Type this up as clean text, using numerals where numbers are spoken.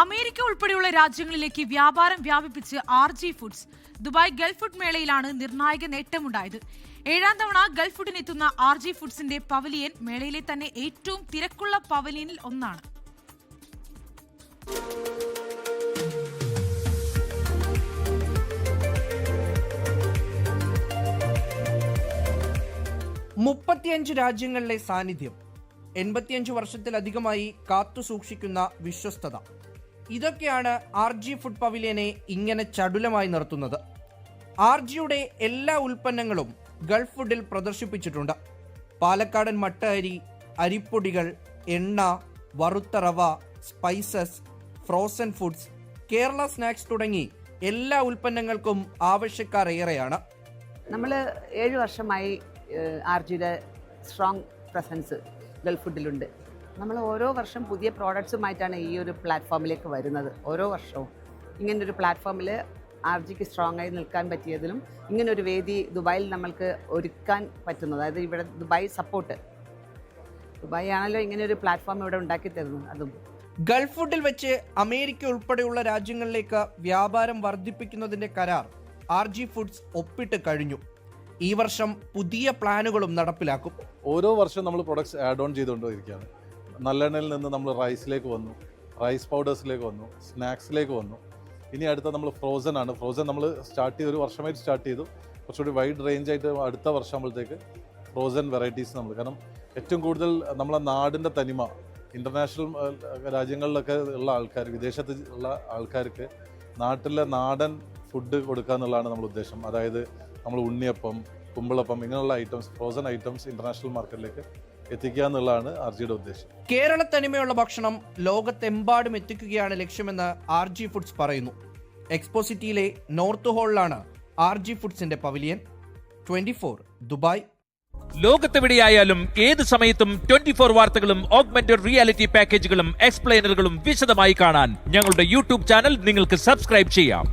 America ഉൾപ്പെടെയുള്ള രാജ്യങ്ങളിലേക്ക് വ്യാപാരം വ്യാപിപ്പിച്ച് RG foods. Dubai gulf food മേളയിലാണ് നിർണായക നേട്ടമുണ്ടായത്. 7ാം തവണ ഗൾഫ് ഫുഡിനെത്തുന്ന RG ഫുഡ്സിന്റെ പവലിയൻ മേളയിലെ തന്നെ ഏറ്റവും തിരക്കുള്ള പവലിയനിൽ ഒന്നാണ്. രാജ്യങ്ങളിലെ സാന്നിധ്യം, 85 വർഷത്തിലധികമായി കാത്തുസൂക്ഷിക്കുന്ന വിശ്വസ്തത, ഇതൊക്കെയാണ് RG ഫുഡ് പവിലിയനെ ഇങ്ങനെ ചടുലമായി നിർത്തുന്നത്. RGയുടെ എല്ലാ ഉൽപ്പന്നങ്ങളും ഗൾഫ് ഫുഡിൽ പ്രദർശിപ്പിച്ചിട്ടുണ്ട്. പാലക്കാടൻ മട്ട അരി, അരിപ്പൊടികൾ, എണ്ണ, വറുത്ത റവ, spices, frozen foods, Kerala snacks തുടങ്ങി എല്ലാ ഉൽപ്പന്നങ്ങൾക്കും ആവശ്യക്കാർ ഏറെയാണ്. നമ്മൾ 7 വർഷമായി RGയുടെ സ്ട്രോങ് പ്രസൻസ് ഗൾഫ് ഫുഡിലുണ്ട്. നമ്മൾ ഓരോ വർഷം പുതിയ പ്രോഡക്ട്സുമായിട്ടാണ് ഈ ഒരു പ്ലാറ്റ്ഫോമിലേക്ക് വരുന്നത്. ഓരോ വർഷവും ഇങ്ങനൊരു പ്ലാറ്റ്ഫോമിൽ RGക്ക് സ്ട്രോങ് ആയി നിൽക്കാൻ പറ്റിയതിലും ഇങ്ങനൊരു വേദി ദുബായിൽ നമ്മൾക്ക് ഒരുക്കാൻ പറ്റുന്നത്, അതായത് ഇവിടെ ദുബായ് സപ്പോർട്ട്, ദുബായ് ആണല്ലോ ഇങ്ങനെയൊരു പ്ലാറ്റ്ഫോം ഇവിടെ ഉണ്ടാക്കി തരുന്നത്. അതും ഗൾഫ് ഫുഡിൽ വെച്ച് അമേരിക്ക ഉൾപ്പെടെയുള്ള രാജ്യങ്ങളിലേക്ക് വ്യാപാരം വർദ്ധിപ്പിക്കുന്നതിന്റെ കരാർ RG ഫുഡ്സ് ഒപ്പിട്ട് കഴിഞ്ഞു. ഈ വർഷം പുതിയ പ്ലാനുകളും നടപ്പിലാക്കും. ഓരോ വർഷം നമ്മൾ പ്രൊഡക്ട്സ് ആഡ് ഓൺ ചെയ്തുകൊണ്ടിരിക്കുകയാണ്. നല്ലെണ്ണയിൽ നിന്ന് നമ്മൾ റൈസിലേക്ക് വന്നു, റൈസ് പൗഡേഴ്സിലേക്ക് വന്നു, സ്നാക്സിലേക്ക് വന്നു. ഇനി അടുത്ത നമ്മൾ ഫ്രോസൺ ആണ്. ഫ്രോസൺ നമ്മൾ സ്റ്റാർട്ട് ചെയ്ത് 1 വർഷമായിട്ട് സ്റ്റാർട്ട് ചെയ്തു. കുറച്ചുകൂടി വൈഡ് റേഞ്ച് ആയിട്ട് അടുത്ത വർഷം ആകുമ്പോഴത്തേക്ക് ഫ്രോസൺ വെറൈറ്റീസ് നമ്മൾ, കാരണം ഏറ്റവും കൂടുതൽ നമ്മളെ നാടിൻ്റെ തനിമ ഇൻ്റർനാഷണൽ രാജ്യങ്ങളിലൊക്കെ ഉള്ള ആൾക്കാർ, വിദേശത്ത് ഉള്ള ആൾക്കാർക്ക് നാട്ടിലെ നാടൻ ഫുഡ് കൊടുക്കുക എന്നുള്ളതാണ് നമ്മുടെ ഉദ്ദേശം. അതായത് നമ്മൾ ഉണ്ണിയപ്പം, കുമ്പിളപ്പം, ഇങ്ങനെയുള്ള ഐറ്റംസ്, ഫ്രോസൺ ഐറ്റംസ് ഇൻ്റർനാഷണൽ മാർക്കറ്റിലേക്ക് എത്തിക്കുക എന്നുള്ളതാണ് RGയുടെ ഉദ്ദേശം. കേരള തനിമയുള്ള ഭക്ഷണം ലോകത്തെമ്പാടും എത്തിക്കുകയാണ് ലക്ഷ്യമെന്ന് RG ഫുഡ്സ് പറയുന്നു. എക്സ്പോ സിറ്റിയിലെ നോർത്ത് ഹാളിലാണ് RG ഫുഡ്സിന്റെ പവിലിയൻ. 24 ദുബായ്. ലോകത്തെവിടെയായാലും ഏത് സമയത്തും 24 വാർത്തകളും ഓഗ്മെന്റഡ് റിയാലിറ്റി പാക്കേജുകളും എക്സ്പ്ലെയിനറുകളും വിശദമായി കാണാൻ ഞങ്ങളുടെ YouTube ചാനൽ നിങ്ങൾക്ക് സബ്സ്ക്രൈബ് ചെയ്യാം.